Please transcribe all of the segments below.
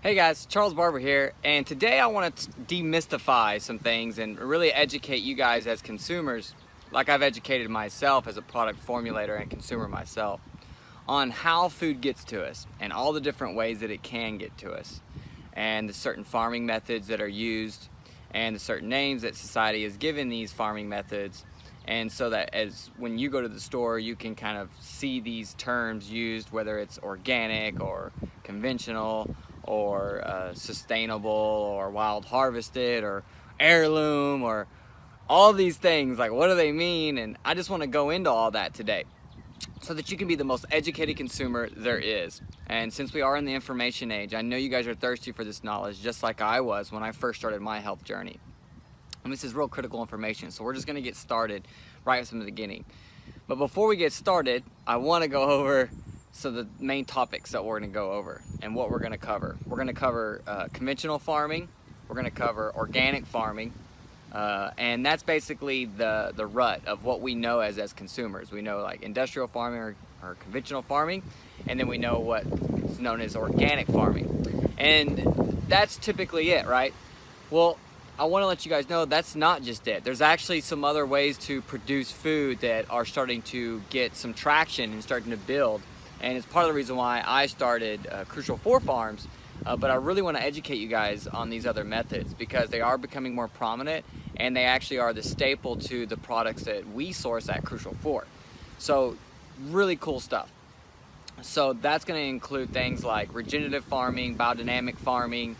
Hey guys, Charles Barber here, and today I want to demystify some things and really educate you guys as consumers, like I've educated myself as a product formulator and consumer myself, on how food gets to us and all the different ways that it can get to us, and the certain farming methods that are used, and the certain names that society has given these farming methods, and so that as when you go to the store you can kind of see these terms used, whether it's organic or conventional or sustainable or wild harvested or heirloom or all these things. Like, what do they mean? And I just want to go into all that today so that you can be the most educated consumer there is. And since we are in the information age, I know you guys are thirsty for this knowledge just like I was when I first started my health journey. And this is real critical information, so we're just going to get started right from the beginning. But before we get started, I want to go over the main topics that we're going to go over and what we're going to cover. We're going to cover conventional farming, we're going to cover organic farming, and that's basically the rut of what we know as consumers. We know like industrial farming or conventional farming, and then we know what's known as organic farming. And that's typically it, right? Well, I want to let you guys know that's not just it. There's actually some other ways to produce food that are starting to get some traction and starting to build. And it's part of the reason why I started Crucial 4 Farms. But I really want to educate you guys on these other methods because they are becoming more prominent and they actually are the staple to the products that we source at Crucial 4. So really cool stuff. So that's going to include things like regenerative farming, biodynamic farming,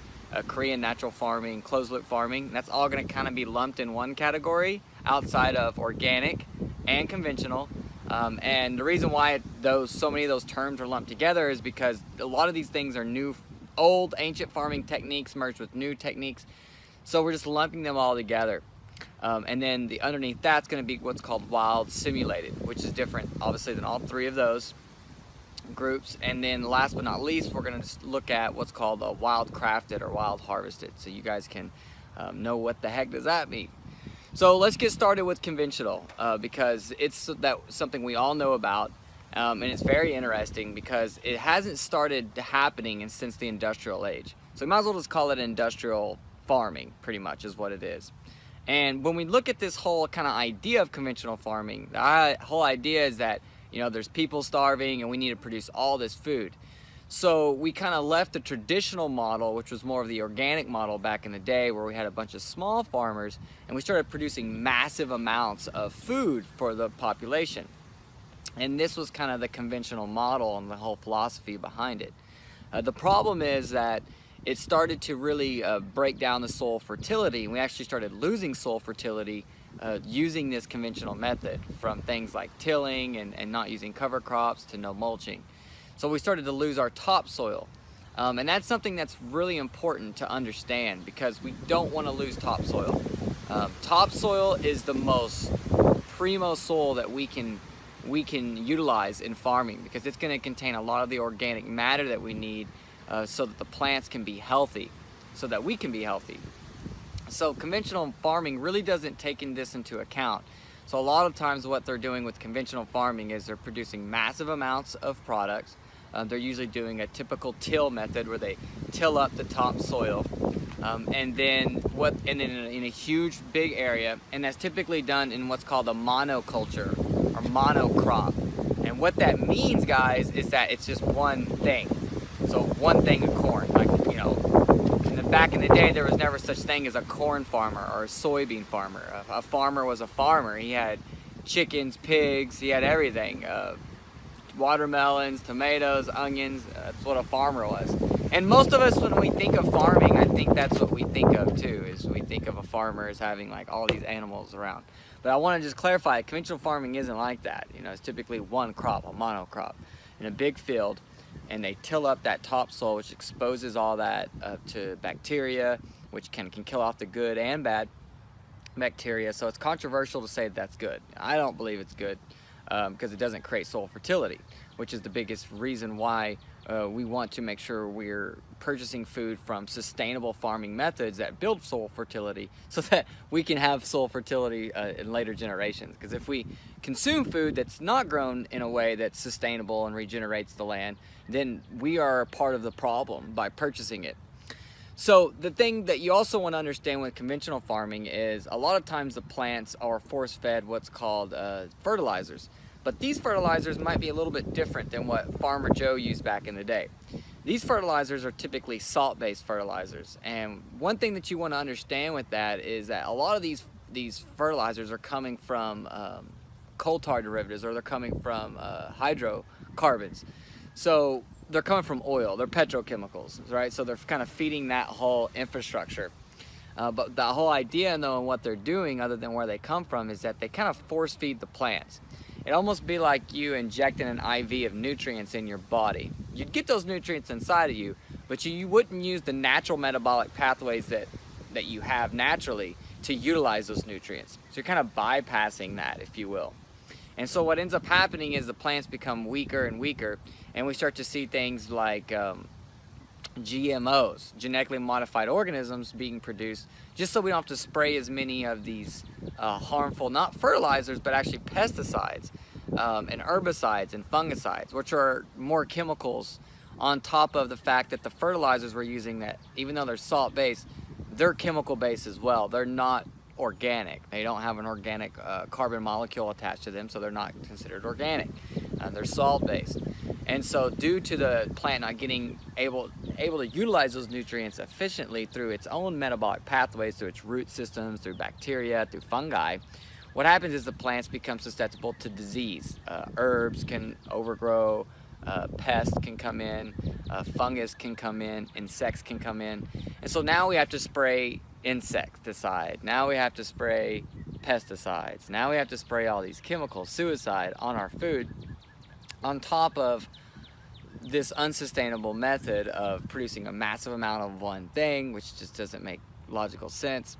Korean natural farming, closed loop farming. That's all going to kind of be lumped in one category outside of organic and conventional. And the reason why so many of those terms are lumped together is because a lot of these things are old ancient farming techniques merged with new techniques. So we're just lumping them all together. And then underneath that's going to be what's called wild simulated, which is different obviously than all three of those groups. And then last but not least, we're going to just look at what's called a wild crafted or wild harvested, so you guys can know what the heck does that mean. So let's get started with conventional because it's something we all know about, and it's very interesting because it hasn't started happening since the industrial age. So we might as well just call it industrial farming, pretty much is what it is. And when we look at this whole kind of idea of conventional farming, the whole idea is that there's people starving and we need to produce all this food. So we kind of left the traditional model, which was more of the organic model back in the day, where we had a bunch of small farmers and we started producing massive amounts of food for the population. And this was kind of the conventional model and the whole philosophy behind it. The problem is that it started to really break down the soil fertility, and we actually started losing soil fertility using this conventional method, from things like tilling and not using cover crops to no mulching. So we started to lose our topsoil. And that's something that's really important to understand because we don't want to lose topsoil. Topsoil is the most primo soil that we can utilize in farming because it's going to contain a lot of the organic matter that we need so that the plants can be healthy, so that we can be healthy. So conventional farming really doesn't take this into account. So a lot of times what they're doing with conventional farming is they're producing massive amounts of products. They're usually doing a typical till method where they till up the topsoil, and then in a huge big area, and that's typically done in what's called a monoculture or monocrop. And what that means, guys, is that it's just one thing. So one thing of corn, back in the day, there was never such thing as a corn farmer or a soybean farmer. A farmer was a farmer. He had chickens, pigs, he had everything. Watermelons, tomatoes, onions, that's what a farmer was. And most of us, when we think of farming, I think that's what we think of too, is we think of a farmer as having like all these animals around. But I want to just clarify, conventional farming isn't like that. It's typically one crop, a monocrop, in a big field. And they till up that topsoil, which exposes all that to bacteria, which can kill off the good and bad bacteria. So it's controversial to say that's good. I don't believe it's good because it doesn't create soil fertility, which is the biggest reason why we want to make sure we're purchasing food from sustainable farming methods that build soil fertility so that we can have soil fertility in later generations. Because if we consume food that's not grown in a way that's sustainable and regenerates the land, then we are part of the problem by purchasing it. So the thing that you also want to understand with conventional farming is a lot of times the plants are force-fed what's called fertilizers. But these fertilizers might be a little bit different than what Farmer Joe used back in the day. These fertilizers are typically salt-based fertilizers. And one thing that you want to understand with that is that a lot of these fertilizers are coming from coal tar derivatives, or they're coming from hydrocarbons. So they're coming from oil, they're petrochemicals, right? So they're kind of feeding that whole infrastructure. But the whole idea, though, and what they're doing, other than where they come from, is that they kind of force feed the plants. It'd almost be like you injecting an IV of nutrients in your body. You'd get those nutrients inside of you, but you wouldn't use the natural metabolic pathways that you have naturally to utilize those nutrients. So you're kind of bypassing that, if you will. And so what ends up happening is the plants become weaker and weaker, and we start to see things like GMOs, genetically modified organisms, being produced, just so we don't have to spray as many of these harmful, not fertilizers, but actually pesticides and herbicides and fungicides, which are more chemicals on top of the fact that the fertilizers we're using, that even though they're salt-based, they're chemical-based as well. They're not organic. They don't have an organic carbon molecule attached to them, so they're not considered organic. They're salt-based. And so due to the plant not getting able to utilize those nutrients efficiently through its own metabolic pathways, through its root systems, through bacteria, through fungi, what happens is the plants become susceptible to disease. Herbs can overgrow, pests can come in, fungus can come in, insects can come in. And so now we have to spray insecticide. Now we have to spray pesticides. Now we have to spray all these chemicals, suicide, on our food, on top of this unsustainable method of producing a massive amount of one thing, which just doesn't make logical sense.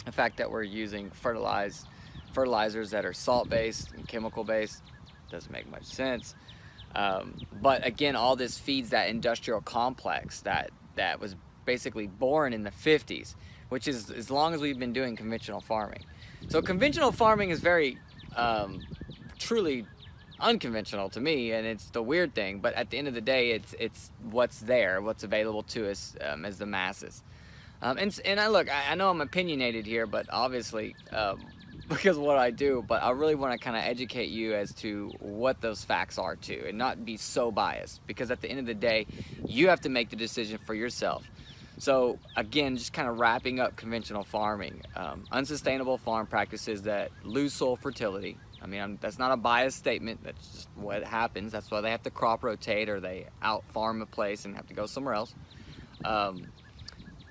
The fact that we're using fertilizers that are salt-based and chemical-based doesn't make much sense. But again, all this feeds that industrial complex that was basically born in the 50s, which is as long as we've been doing conventional farming. So conventional farming is very truly unconventional to me, and it's the weird thing, but at the end of the day, it's what's there, what's available to us as the masses. And I know I'm opinionated here, but obviously because of what I do, but I really want to kind of educate you as to what those facts are too, and not be so biased, because at the end of the day, you have to make the decision for yourself. So again, just kind of wrapping up conventional farming, unsustainable farm practices that lose soil fertility. I mean, that's not a biased statement, that's just what happens. That's why they have to crop rotate, or they out farm a place and have to go somewhere else.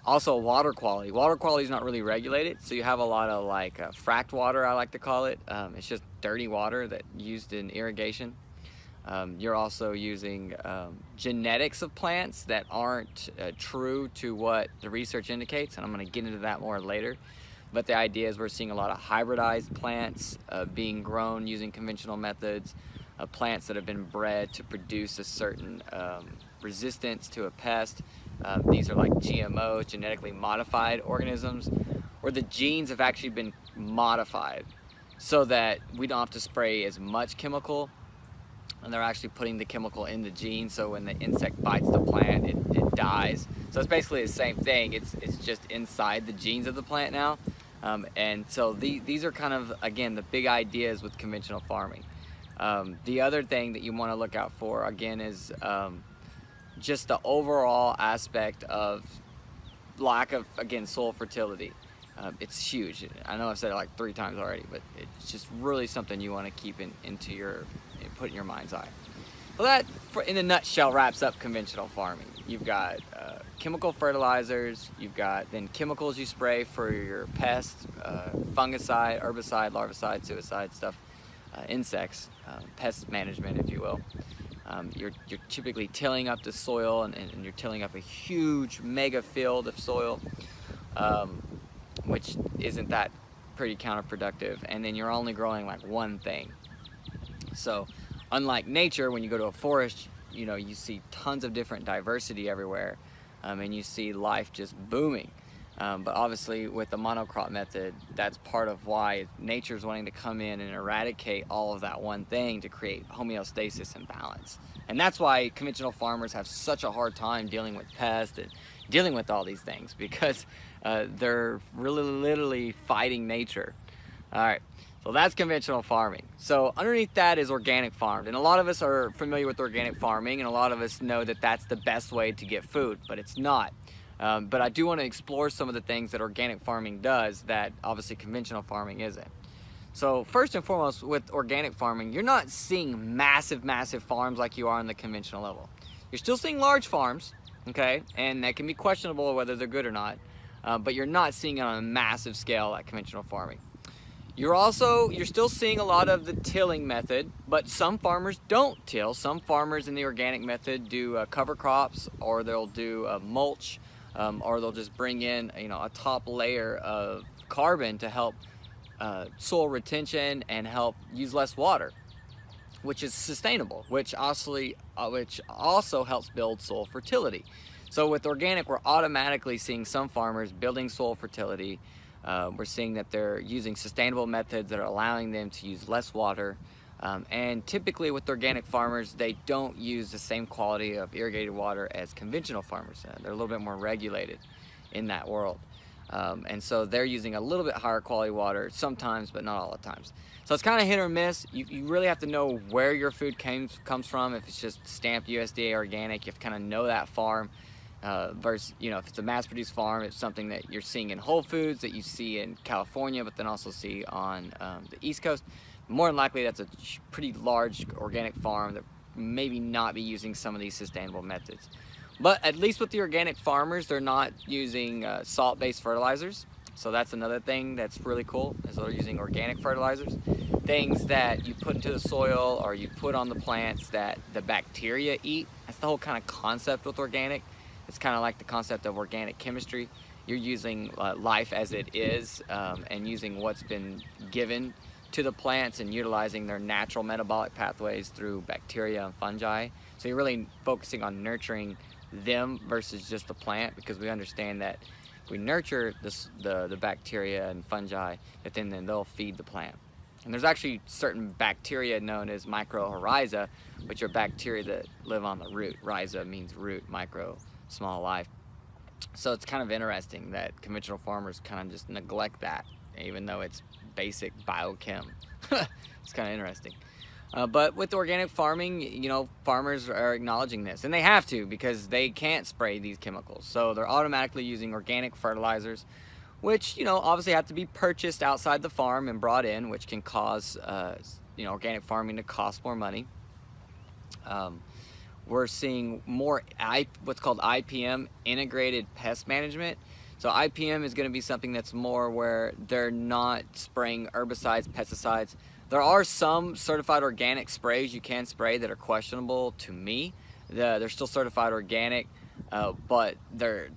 Also, water quality. Water quality is not really regulated, so you have a lot of like fracked water, I like to call it. It's just dirty water that used in irrigation. You're also using genetics of plants that aren't true to what the research indicates, and I'm going to get into that more later. But the idea is we're seeing a lot of hybridized plants being grown using conventional methods, plants that have been bred to produce a certain resistance to a pest. These are like GMOs, genetically modified organisms, where the genes have actually been modified so that we don't have to spray as much chemical, and they're actually putting the chemical in the gene, so when the insect bites the plant, it dies. So it's basically the same thing, it's just inside the genes of the plant now. And so these are kind of, again, the big ideas with conventional farming. The other thing that you want to look out for, again, is just the overall aspect of lack of, again, soil fertility. It's huge. I know I've said it like 3 times already, but it's just really something you want to keep put in your mind's eye. Well, that, in a nutshell, wraps up conventional farming. You've got chemical fertilizers, you've got then chemicals you spray for your pests, fungicide, herbicide, larvicide, suicide stuff, insects, pest management, if you will. You're typically tilling up the soil, and you're tilling up a huge mega field of soil, which isn't that pretty counterproductive, and then you're only growing like one thing. So unlike nature, when you go to a forest, you see tons of different diversity everywhere, and you see life just booming. But obviously with the monocrop method, that's part of why nature's wanting to come in and eradicate all of that one thing to create homeostasis and balance. And that's why conventional farmers have such a hard time dealing with pests and dealing with all these things, because they're really literally fighting nature. All right, so that's conventional farming. So underneath that is organic farmed. And a lot of us are familiar with organic farming, and a lot of us know that that's the best way to get food, but it's not. But I do want to explore some of the things that organic farming does that obviously conventional farming isn't. So first and foremost, with organic farming, you're not seeing massive farms like you are on the conventional level. You're still seeing large farms, okay, and that can be questionable whether they're good or not, but you're not seeing it on a massive scale like conventional farming. You're still seeing a lot of the tilling method, but some farmers don't till. Some farmers in the organic method do cover crops, or they'll do mulch, or they'll just bring in a top layer of carbon to help soil retention and help use less water, which is sustainable, which also helps build soil fertility. So with organic, we're automatically seeing some farmers building soil fertility. We're seeing that they're using sustainable methods that are allowing them to use less water. And typically with organic farmers, they don't use the same quality of irrigated water as conventional farmers. They're a little bit more regulated in that world. And so they're using a little bit higher quality water sometimes, but not all the times. So it's kind of hit or miss. You really have to know where your food comes from. If it's just stamped USDA organic, you have to kind of know that farm. Versus, if it's a mass-produced farm, it's something that you're seeing in Whole Foods, that you see in California, but then also see on the East Coast. More than likely, that's a pretty large organic farm that maybe not be using some of these sustainable methods. But at least with the organic farmers, they're not using salt-based fertilizers. So that's another thing that's really cool, is they're using organic fertilizers. Things that you put into the soil or you put on the plants that the bacteria eat. That's the whole kind of concept with organic. It's kind of like the concept of organic chemistry. You're using life as it is, and using what's been given to the plants and utilizing their natural metabolic pathways through bacteria and fungi. So you're really focusing on nurturing them versus just the plant, because we understand that if we nurture the bacteria and fungi, that then they'll feed the plant. And there's actually certain bacteria known as mycorrhiza, which are bacteria that live on the root. Rhiza means root, micro, small life. So it's kind of interesting that conventional farmers kind of just neglect that, even though it's basic biochem. It's kind of interesting. But with organic farming, farmers are acknowledging this, and they have to, because they can't spray these chemicals. So they're automatically using organic fertilizers, which, obviously have to be purchased outside the farm and brought in, which can cause, organic farming to cost more money. We're seeing more what's called IPM, integrated pest management. So IPM is going to be something that's more where they're not spraying herbicides, pesticides. There are some certified organic sprays you can spray that are questionable to me. They're still certified organic, but they're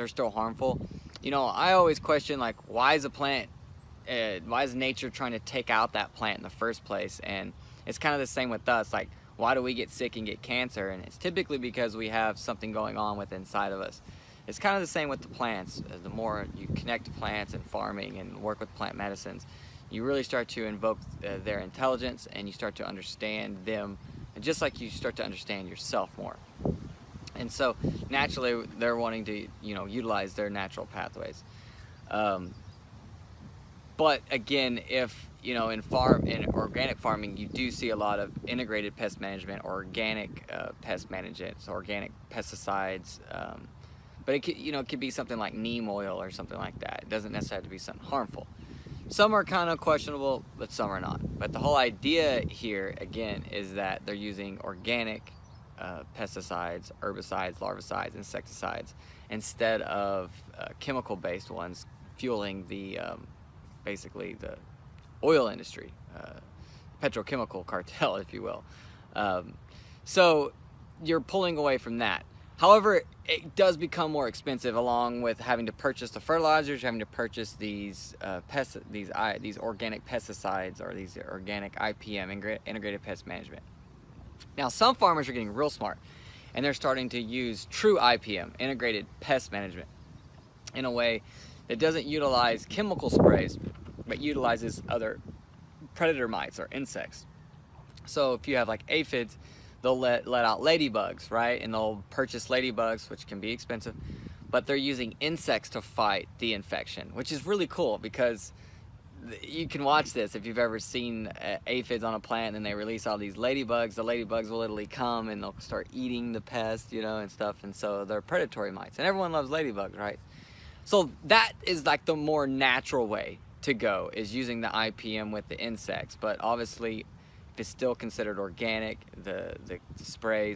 still harmful. I always question, like, why is nature trying to take out that plant in the first place? And it's kind of the same with us. Like, why do we get sick and get cancer? And it's typically because we have something going on with inside of us. It's kind of the same with the plants. The more you connect to plants and farming and work with plant medicines, you really start to invoke their intelligence, and you start to understand them, and just like you start to understand yourself more. And so naturally they're wanting to utilize their natural pathways. But again, if in organic farming, you do see a lot of integrated pest management, or organic pest management, so organic pesticides. But it could be something like neem oil or something like that. It doesn't necessarily have to be something harmful. Some are kind of questionable, but some are not. But the whole idea here, again, is that they're using organic pesticides, herbicides, larvicides, insecticides, instead of chemical-based ones fueling the basically the oil industry, petrochemical cartel, if you will. So you're pulling away from that. However, it does become more expensive, along with having to purchase the fertilizers, having to purchase these organic pesticides, or these organic IPM, integrated pest management. Now, some farmers are getting real smart, and they're starting to use true IPM, integrated pest management. in a way that doesn't utilize chemical sprays, but utilizes other predator mites or insects. So if you have like aphids, they'll let out ladybugs, right? And they'll purchase ladybugs, which can be expensive, but they're using insects to fight the infection, which is really cool because you can watch this if you've ever seen aphids on a plant and they release all these ladybugs. The ladybugs will literally come and they'll start eating the pest, you know, and stuff. And so they're predatory mites, and everyone loves ladybugs, right? So that is like the more natural way to go, is using the IPM with the insects. But obviously, if it's still considered organic, the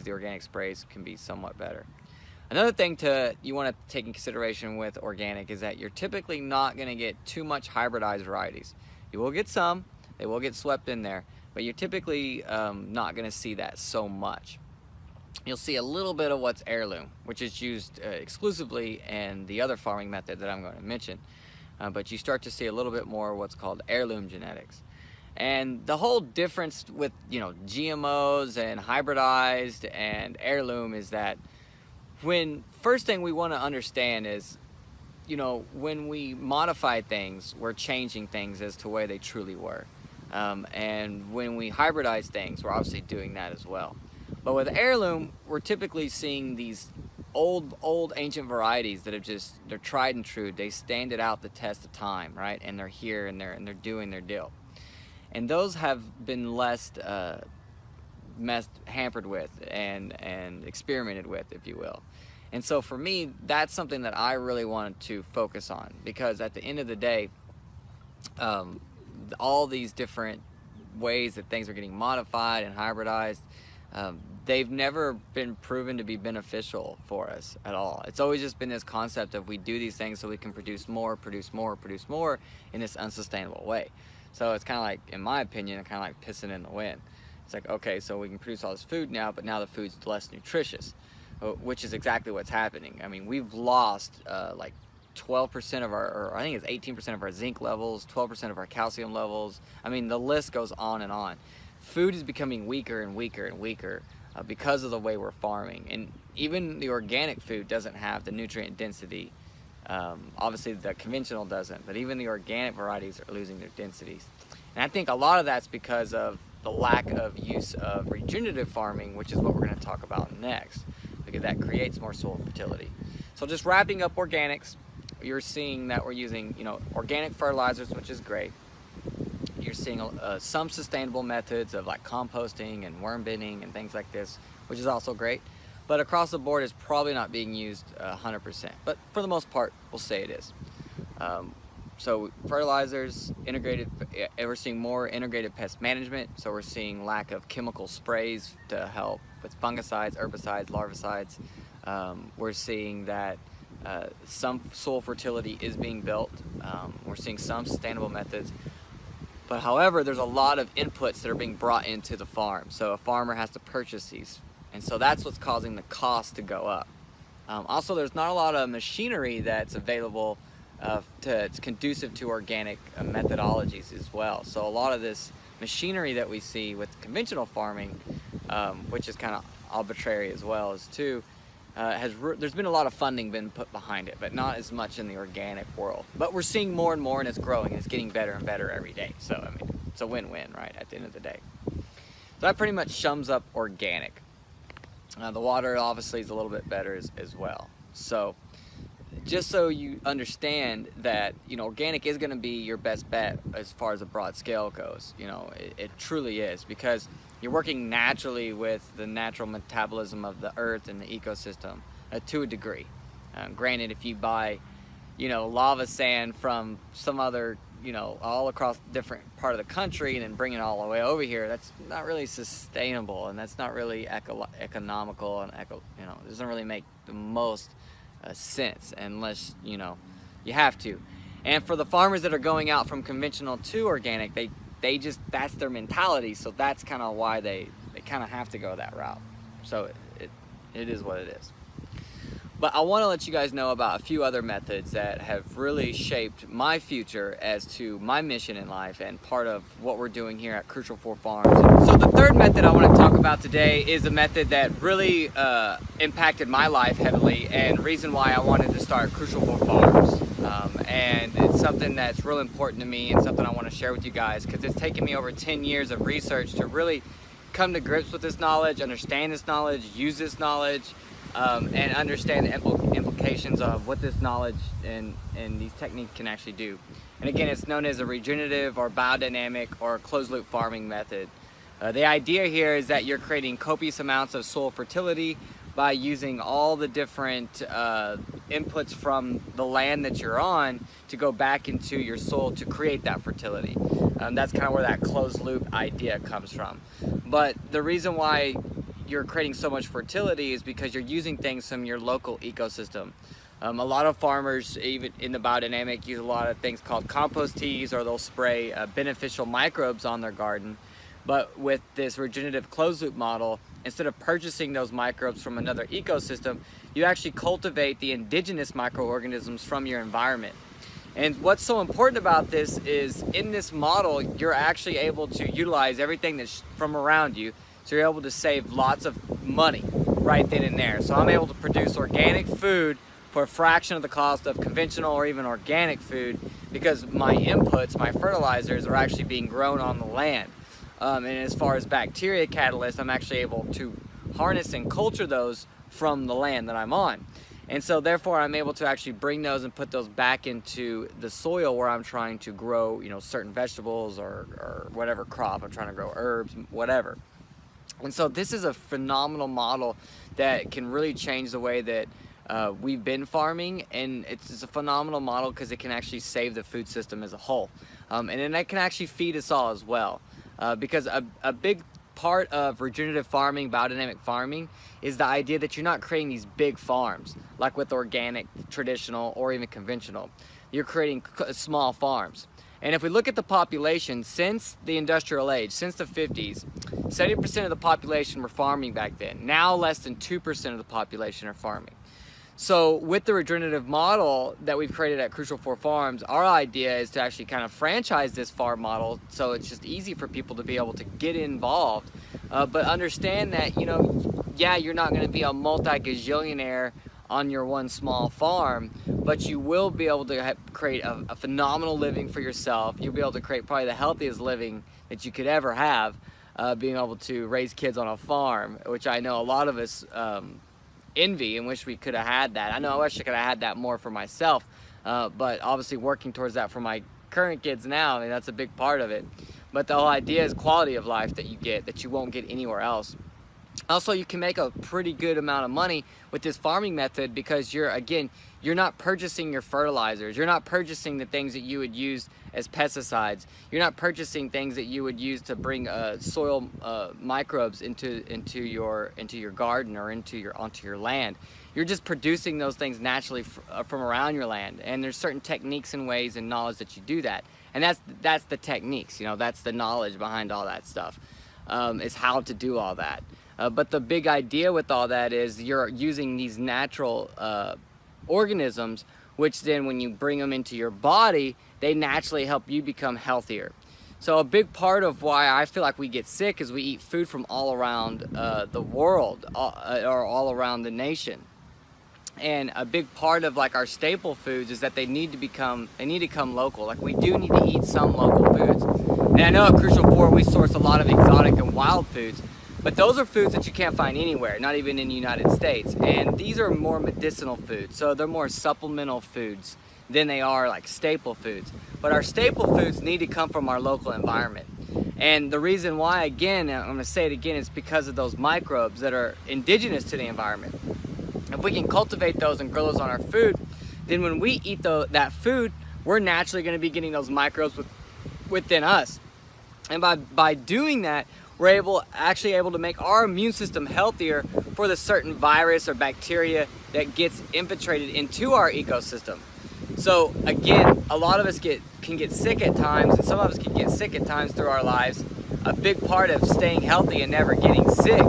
organic sprays can be somewhat better. Another thing you want to take in consideration with organic is that you're typically not going to get too much hybridized varieties. You will get some, they will get swept in there, but you're typically not going to see that so much. You'll see a little bit of what's heirloom, which is used exclusively in the other farming method that I'm going to mention. But you start to see a little bit more what's called heirloom genetics. And the whole difference with, you know, GMOs and hybridized and heirloom is that first thing we want to understand is, you know, when we modify things, we're changing things as to the way they truly were. And when we hybridize things, we're obviously doing that as well. But with heirloom, we're typically seeing these old ancient varieties that they're tried and true. They stand it out the test of time, right? And they're here and they're doing their deal. And those have been less hampered with and experimented with, if you will. And so for me, that's something that I really wanted to focus on, because at the end of the day, all these different ways that things are getting modified and hybridized, they've never been proven to be beneficial for us at all. It's always just been this concept of we do these things so we can produce more in this unsustainable way. So it's kind of like, in my opinion, kind of like pissing in the wind. It's like, okay, so we can produce all this food now, but now the food's less nutritious, which is exactly what's happening. I mean, we've lost like 12% of or I think it's 18% of our zinc levels, 12% of our calcium levels. I mean, the list goes on and on. Food is becoming weaker and weaker and weaker because of the way we're farming. And even the organic food doesn't have the nutrient density. Obviously the conventional doesn't, but even the organic varieties are losing their densities. And I think a lot of that's because of the lack of use of regenerative farming, which is what we're going to talk about next, because that creates more soil fertility. So just wrapping up organics, you're seeing that we're using, you know, organic fertilizers, which is great. You're seeing some sustainable methods of like composting and worm binning and things like this, which is also great. But across the board, it's probably not being used 100%. But for the most part, we'll say it is. So fertilizers, we're seeing more integrated pest management. So we're seeing lack of chemical sprays to help with fungicides, herbicides, larvicides. We're seeing that some soil fertility is being built. We're seeing some sustainable methods. But however, there's a lot of inputs that are being brought into the farm. So a farmer has to purchase these. And so that's what's causing the cost to go up. Also, there's not a lot of machinery that's available it's conducive to organic methodologies as well. So a lot of this machinery that we see with conventional farming, which is kind of arbitrary as well as too, there's been a lot of funding been put behind it, but not as much in the organic world. But we're seeing more and more, and it's growing, and it's getting better and better every day. So I mean, it's a win-win, right, at the end of the day. So that pretty much sums up organic. The water obviously is a little bit better as well. So just so you understand that, you know, organic is going to be your best bet as far as a broad scale goes. You know, it truly is, because you're working naturally with the natural metabolism of the earth and the ecosystem to a degree. Granted, if you buy, you know, lava sand from some other, you know, all across different part of the country and then bring it all the way over here, that's not really sustainable, and that's not really economical, and you know, it doesn't really make the most sense unless, you know, you have to. And for the farmers that are going out from conventional to organic, they just, that's their mentality, so that's kind of why they kind of have to go that route. So it is what it is. But I want to let you guys know about a few other methods that have really shaped my future as to my mission in life and part of what we're doing here at Crucial 4 Farms. So the third method I want to talk about today is a method that really impacted my life heavily, and reason why I wanted to start Crucial 4 Farms. And it's something that's real important to me and something I want to share with you guys, because it's taken me over 10 years of research to really come to grips with this knowledge, understand this knowledge, use this knowledge, and understand the implications of what this knowledge and these techniques can actually do. And again, it's known as a regenerative or biodynamic or closed loop farming method. The idea here is that you're creating copious amounts of soil fertility by using all the different inputs from the land that you're on to go back into your soil to create that fertility. That's kind of where that closed loop idea comes from. But the reason why you're creating so much fertility is because you're using things from your local ecosystem. A lot of farmers, even in the biodynamic, use a lot of things called compost teas, or they'll spray beneficial microbes on their garden. But with this regenerative closed loop model, instead of purchasing those microbes from another ecosystem, you actually cultivate the indigenous microorganisms from your environment. And what's so important about this is, in this model, you're actually able to utilize everything that's from around you. So you're able to save lots of money right then and there. So I'm able to produce organic food for a fraction of the cost of conventional or even organic food, because my inputs, my fertilizers, are actually being grown on the land. And as far as bacteria catalysts, I'm actually able to harness and culture those from the land that I'm on. And so therefore I'm able to actually bring those and put those back into the soil where I'm trying to grow, certain vegetables or whatever crop. I'm trying to grow herbs, whatever. And so this is a phenomenal model that can really change the way that we've been farming, and it's a phenomenal model because it can actually save the food system as a whole. And then it can actually feed us all as well. Because a big part of regenerative farming, biodynamic farming, is the idea that you're not creating these big farms like with organic, traditional, or even conventional. You're creating small farms. And if we look at the population since the industrial age, since the 50s, 70% of the population were farming back then. Now less than 2% of the population are farming. So with the regenerative model that we've created at Crucial 4 Farms, our idea is to actually kind of franchise this farm model, so it's just easy for people to be able to get involved, but understand that, yeah, you're not going to be a multi-gazillionaire on your one small farm, but you will be able to create a phenomenal living for yourself. You'll be able to create probably the healthiest living that you could ever have, being able to raise kids on a farm, which I know a lot of us envy and wish we could have had that. I wish I could have had that more for myself, but obviously working towards that for my current kids now, that's a big part of it. But the whole idea is quality of life that you get, that you won't get anywhere else. Also, you can make a pretty good amount of money with this farming method, because you're not purchasing your fertilizers. You're not purchasing the things that you would use as pesticides. You're not purchasing things that you would use to bring soil microbes into your garden or onto your land. You're just producing those things naturally from around your land. And there's certain techniques and ways and knowledge that you do that. And that's the techniques. That's the knowledge behind all that stuff. Is how to do all that. But the big idea with all that is you're using these natural organisms, which then when you bring them into your body, they naturally help you become healthier. So a big part of why I feel like we get sick is we eat food from all around the world, or all around the nation. And a big part of our staple foods is that they need to come local. We do need to eat some local foods. And I know at Crucial 4 we source a lot of exotic and wild foods, but those are foods that you can't find anywhere, not even in the United States. And these are more medicinal foods, so they're more supplemental foods than they are staple foods. But our staple foods need to come from our local environment. And the reason why, again, I'm gonna say it again, is because of those microbes that are indigenous to the environment. If we can cultivate those and grow those on our food, then when we eat that food, we're naturally gonna be getting those microbes within us. And by doing that, we're actually able to make our immune system healthier for the certain virus or bacteria that gets infiltrated into our ecosystem. So again, a lot of us can get sick at times, and some of us can get sick at times through our lives. A big part of staying healthy and never getting sick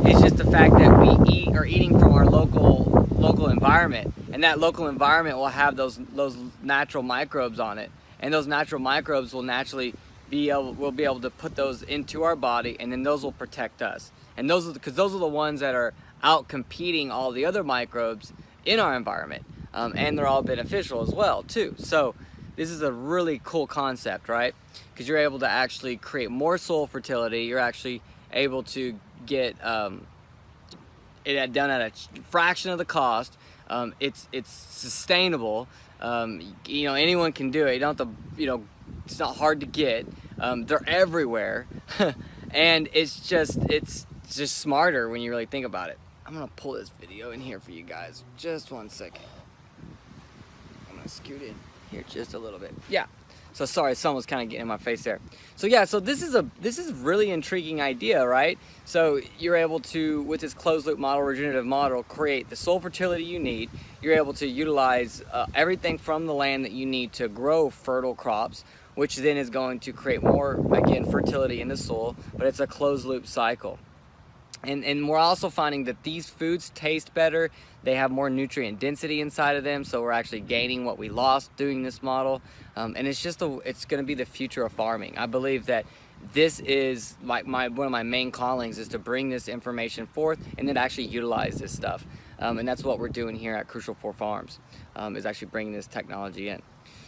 is just the fact that we are eating from our local local environment, and that local environment will have those natural microbes on it, and those natural microbes will naturally we'll be able to put those into our body, and then those will protect us. And those are because those are the ones that are out competing all the other microbes in our environment, and they're all beneficial as well too. So this is a really cool concept, right? Because you're able to actually create more soil fertility. You're actually able to get it done at a fraction of the cost. It's sustainable. You know, anyone can do it. You don't have to, you know, it's not hard to get. They're everywhere. And it's just smarter when you really think about it. I'm gonna pull this video in here for you guys. Just 1 second. I'm gonna scoot in here just a little bit. Yeah. So sorry, someone's kind of getting in my face there. So yeah, so this is a really intriguing idea, right? So you're able to, with this closed loop model, regenerative model, create the soil fertility you need. You're able to utilize everything from the land that you need to grow fertile crops, which then is going to create more, again, fertility in the soil, but it's a closed loop cycle. And we're also finding that these foods taste better. They have more nutrient density inside of them, so we're actually gaining what we lost doing this model. And it's going to be the future of farming. I believe that this is like one of my main callings, is to bring this information forth and then actually utilize this stuff. And that's what we're doing here at Crucial 4 Farms, is actually bringing this technology in.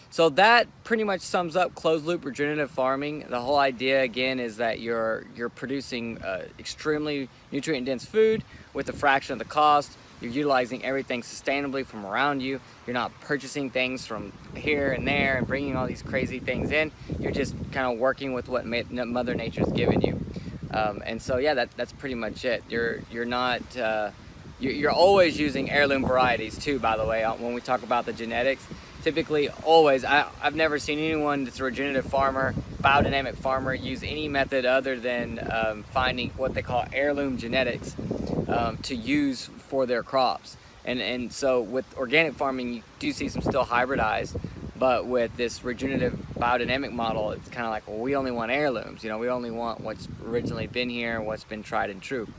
So that pretty much sums up closed loop regenerative farming. The whole idea, again, is that you're producing extremely nutrient dense food with a fraction of the cost. You're utilizing everything sustainably from around you. You're not purchasing things from here and there and bringing all these crazy things in. You're just kind of working with what Mother Nature's given you. And so yeah, that's pretty much it. You're not you're always using heirloom varieties too, by the way, when we talk about the genetics. Typically, always, I've never seen anyone that's a regenerative farmer, biodynamic farmer, use any method other than finding what they call heirloom genetics to use for their crops. And so with organic farming, you do see some still hybridized, but with this regenerative biodynamic model, it's kind of like, well, we only want heirlooms. You know, we only want what's originally been here, what's been tried and true.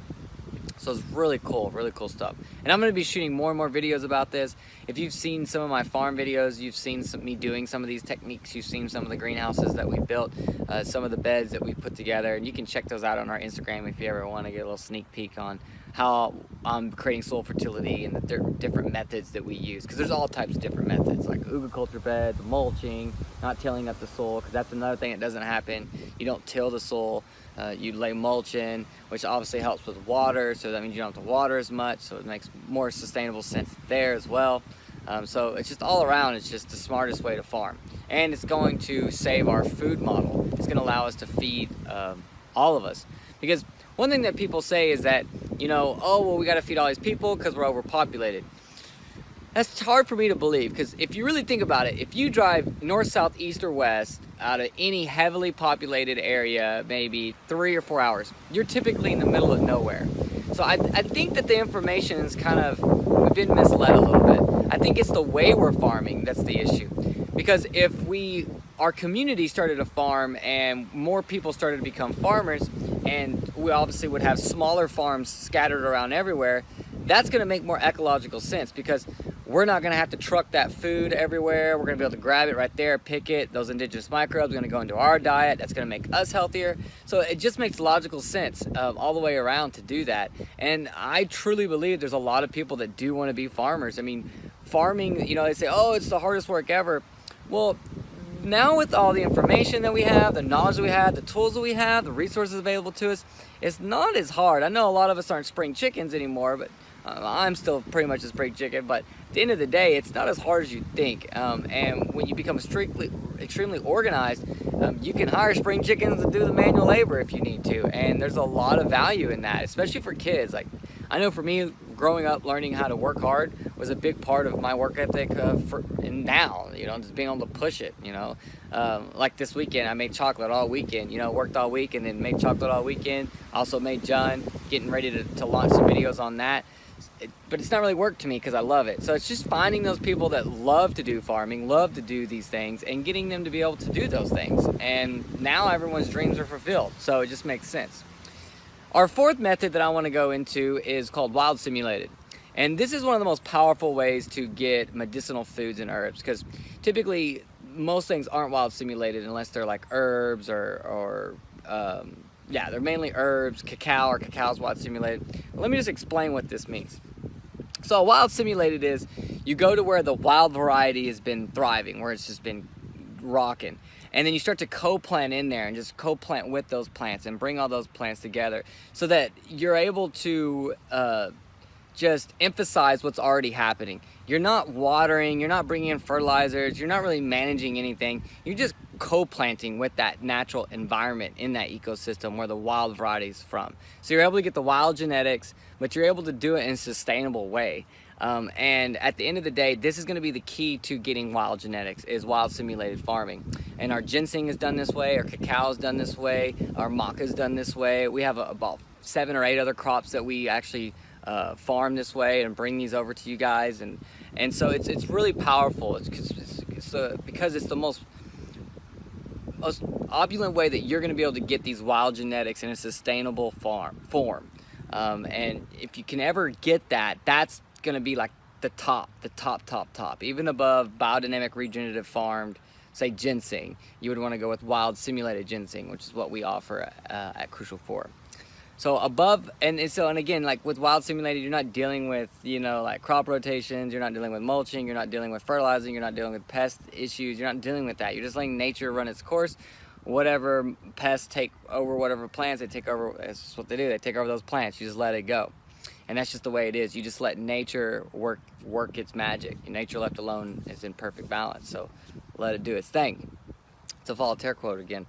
So it's really cool stuff. And I'm going to be shooting more and more videos about this. If you've seen some of my farm videos, you've seen me doing some of these techniques, you've seen some of the greenhouses that we built, some of the beds that we put together, and you can check those out on our Instagram if you ever want to get a little sneak peek on how I'm creating soil fertility and the different methods that we use. Because there's all types of different methods, like hugelkultur beds, mulching, not tilling up the soil, because that's another thing that doesn't happen. You don't till the soil. You lay mulch in, which obviously helps with water, so that means you don't have to water as much, so it makes more sustainable sense there as well. So it's just all around, it's just the smartest way to farm. And it's going to save our food model. It's going to allow us to feed all of us. Because one thing that people say is that, you know, oh, well, we got to feed all these people because we're overpopulated. That's hard for me to believe, because if you really think about it, if you drive north, south, east, or west out of any heavily populated area, maybe 3 or 4 hours, you're typically in the middle of nowhere. So I think that the information is kind of, we've been misled a little bit. I think it's the way we're farming that's the issue. Because if our community started to farm and more people started to become farmers, and we obviously would have smaller farms scattered around everywhere, that's going to make more ecological sense, because we're not going to have to truck that food everywhere. We're going to be able to grab it right there, pick it. Those indigenous microbes are going to go into our diet. That's going to make us healthier. So it just makes logical sense all the way around to do that. And I truly believe there's a lot of people that do want to be farmers. I mean, farming, you know, they say, oh, it's the hardest work ever. Well, now with all the information that we have, the knowledge that we have, the tools that we have, the resources available to us, it's not as hard. I know a lot of us aren't spring chickens anymore, but I'm still pretty much a spring chicken. But at the end of the day, it's not as hard as you think. And when you become extremely organized, you can hire spring chickens to do the manual labor if you need to. And there's a lot of value in that, especially for kids. Like, I know for me, growing up, learning how to work hard was a big part of my work ethic and now, you know, just being able to push it, you know. Like this weekend, I made chocolate all weekend, you know, worked all week and then made chocolate all weekend. Also made John, getting ready to launch some videos on that. But it's not really work to me because I love it. So it's just finding those people that love to do farming, love to do these things, and getting them to be able to do those things. And now everyone's dreams are fulfilled. So it just makes sense. Our fourth method that I want to go into is called wild simulated. And this is one of the most powerful ways to get medicinal foods and herbs, because typically most things aren't wild stimulated unless they're like herbs or yeah, they're mainly herbs. Cacao's wild stimulated. Let me just explain what this means. So wild stimulated is you go to where the wild variety has been thriving, where it's just been rocking, and then you start to co-plant in there and just co-plant with those plants and bring all those plants together so that you're able to just emphasize what's already happening. You're not watering, you're not bringing in fertilizers, you're not really managing anything. You're just co-planting with that natural environment in that ecosystem where the wild variety is from. So you're able to get the wild genetics, but you're able to do it in a sustainable way. And at the end of the day, this is going to be the key to getting wild genetics, is wild simulated farming. And our ginseng is done this way, our cacao is done this way, our maca is done this way. We have about 7 or 8 other crops that we actually farm this way and bring these over to you guys, and so it's really powerful. It's because it's the most opulent way that you're going to be able to get these wild genetics in a sustainable form. And if you can ever get that, that's going to be like the top, even above biodynamic regenerative farmed, say ginseng. You would want to go with wild simulated ginseng, which is what we offer at Crucial 4. So above, and again, like with wild simulated, you're not dealing with, like crop rotations, you're not dealing with mulching, you're not dealing with fertilizing, you're not dealing with pest issues, you're not dealing with that. You're just letting nature run its course. Whatever pests take over whatever plants, they take over. That's just what they do. They take over those plants. You just let it go. And that's just the way it is. You just let nature work its magic. Nature left alone is in perfect balance. So let it do its thing. It's a Voltaire quote again.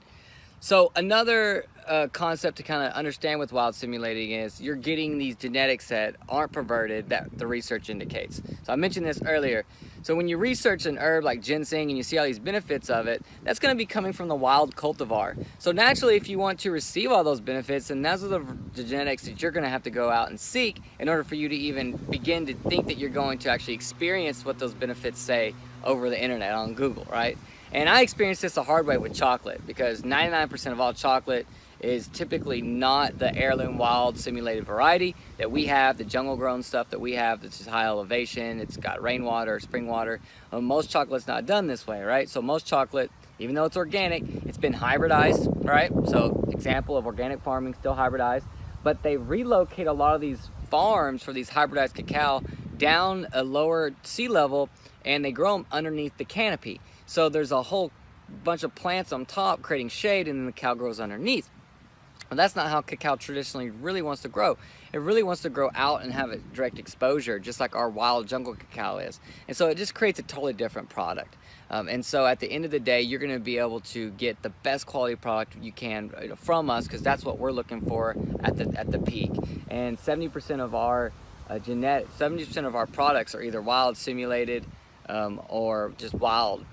So another concept to kind of understand with wild simulating is you're getting these genetics that aren't perverted, that the research indicates. So I mentioned this earlier. So when you research an herb like ginseng and you see all these benefits of it, that's going to be coming from the wild cultivar. So naturally, if you want to receive all those benefits, then those are the genetics that you're going to have to go out and seek in order for you to even begin to think that you're going to actually experience what those benefits say over the internet on Google, right? And I experienced this the hard way with chocolate, because 99% of all chocolate is typically not the heirloom wild simulated variety that we have, the jungle grown stuff that we have that's just high elevation, it's got rainwater, spring water. Most chocolate's not done this way, right? So most chocolate, even though it's organic, it's been hybridized, right? So example of organic farming, still hybridized, but they relocate a lot of these farms for these hybridized cacao down a lower sea level, and they grow them underneath the canopy. So there's a whole bunch of plants on top creating shade, and then the cacao grows underneath. But that's not how cacao traditionally really wants to grow. It really wants to grow out and have a direct exposure, just like our wild jungle cacao is. And so it just creates a totally different product. And so at the end of the day, you're going to be able to get the best quality product you can from us, because that's what we're looking for at the peak. And 70% of our 70% of our products are either wild simulated or just wild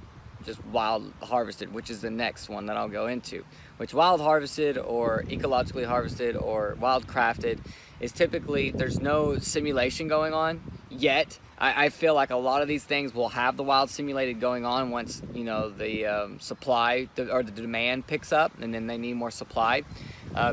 harvested, which is the next one that I'll go into. Which wild harvested or ecologically harvested or wild crafted is typically, there's no simulation going on yet. I feel like a lot of these things will have the wild simulated going on once the supply or the demand picks up, and then they need more supply,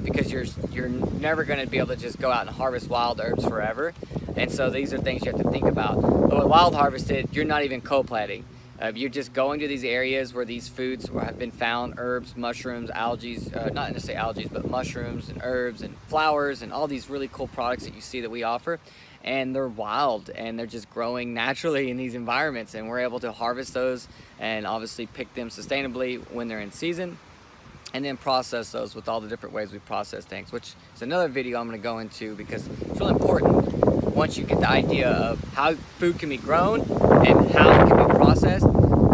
because you're never going to be able to just go out and harvest wild herbs forever. And so these are things you have to think about. But with wild harvested, you're not even co-planting. You're just going to these areas where these foods have been found, herbs, mushrooms, algae, not necessarily algae, but mushrooms and herbs and flowers and all these really cool products that you see that we offer. And they're wild, and they're just growing naturally in these environments, and we're able to harvest those and obviously pick them sustainably when they're in season, and then process those with all the different ways we process things, which is another video I'm going to go into, because it's really important once you get the idea of how food can be grown and how it can be processed,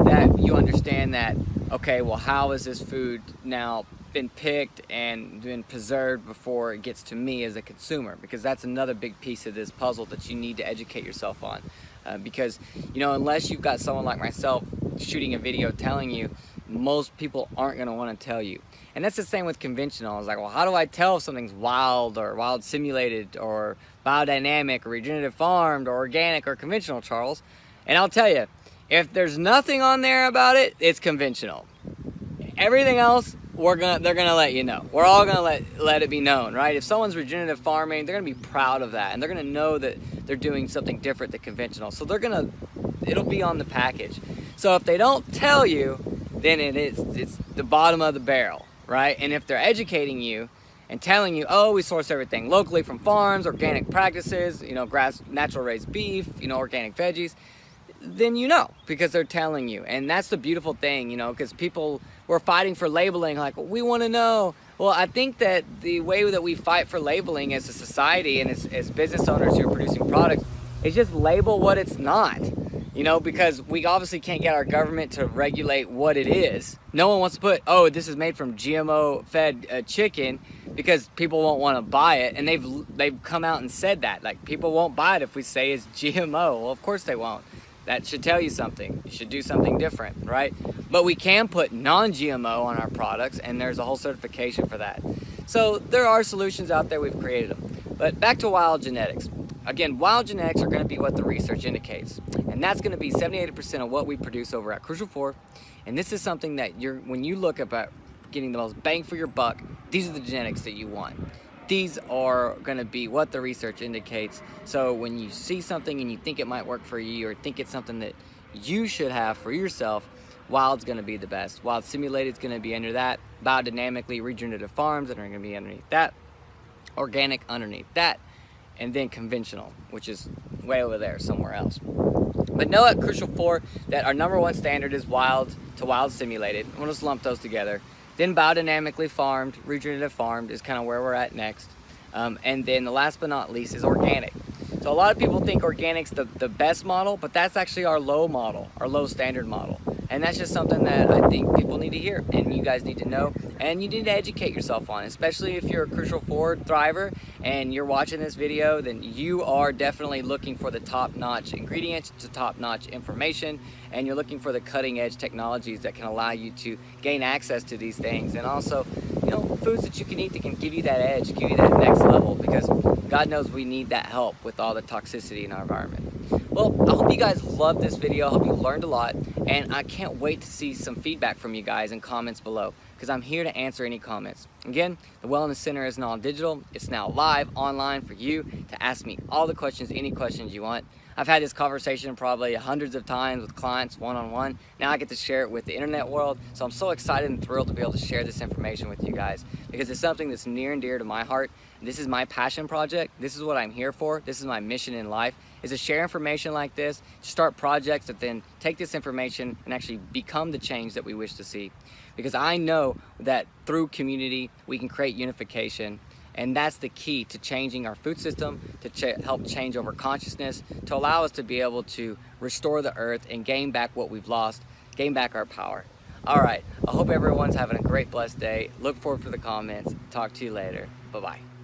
that you understand that, okay, well, how is this food now been picked and been preserved before it gets to me as a consumer? Because that's another big piece of this puzzle that you need to educate yourself on. Because, unless you've got someone like myself shooting a video telling you, most people aren't going to want to tell you. And that's the same with conventional. It's like, well, how do I tell if something's wild or wild simulated or biodynamic or regenerative farmed or organic or conventional, Charles? And I'll tell you, if there's nothing on there about it, it's conventional. Everything else, they're gonna let you know. We're all gonna let it be known, right? If someone's regenerative farming, they're gonna be proud of that, and they're gonna know that they're doing something different than conventional. So it'll be on the package. So if they don't tell you, then it's the bottom of the barrel, right? And if they're educating you and telling you, oh, we source everything locally from farms, organic practices, natural raised beef, organic veggies, then because they're telling you. And that's the beautiful thing, because people were fighting for labeling, like, we want to know. Well, I think that the way that we fight for labeling as a society and as business owners who are producing products is just label what it's not, because we obviously can't get our government to regulate what it is. No one wants to put, oh, this is made from GMO fed chicken, because people won't want to buy it. And they've come out and said that, like, people won't buy it if we say it's GMO. Well, of course they won't. That should tell you something. You should do something different, right? But we can put non-GMO on our products, and there's a whole certification for that. So there are solutions out there, we've created them. But back to wild genetics. Again, wild genetics are going to be what the research indicates. And that's going to be 70-80% of what we produce over at Crucial 4. And this is something that when you look about getting the most bang for your buck, these are the genetics that you want. These are going to be what the research indicates. So when you see something and you think it might work for you, or think it's something that you should have for yourself, wild's going to be the best. Wild simulated is going to be under that. Biodynamically regenerative farms that are going to be underneath that. Organic underneath that. And then conventional, which is way over there somewhere else. But know at Crucial 4 that our #1 standard is wild to wild simulated. We'll just lump those together. Then biodynamically farmed, regenerative farmed is kind of where we're at next. And then the last but not least is organic. So a lot of people think organic's the best model, but that's actually our low model, our low standard model. And that's just something that I think people need to hear, and you guys need to know, and you need to educate yourself on, especially if you're a Crucial 4 thriver and you're watching this video, then you are definitely looking for the top-notch ingredients, to top-notch information, and you're looking for the cutting-edge technologies that can allow you to gain access to these things, and also, foods that you can eat that can give you that edge, give you that next level, because God knows we need that help with all the toxicity in our environment. Well, I hope you guys loved this video. I hope you learned a lot, and I can't wait to see some feedback from you guys in comments below, because I'm here to answer any comments. Again, the Wellness Center is now digital. It's now live online for you to ask me all the questions, any questions you want. I've had this conversation probably hundreds of times with clients one-on-one. Now I get to share it with the internet world. So I'm so excited and thrilled to be able to share this information with you guys, because it's something that's near and dear to my heart. This is my passion project. This is what I'm here for. This is my mission in life, is to share information like this, to start projects that then take this information and actually become the change that we wish to see. Because I know that through community, we can create unification. And that's the key to changing our food system, to help change over consciousness, to allow us to be able to restore the earth and gain back what we've lost, gain back our power. All right, I hope everyone's having a great, blessed day. Look forward to the comments. Talk to you later. Bye-bye.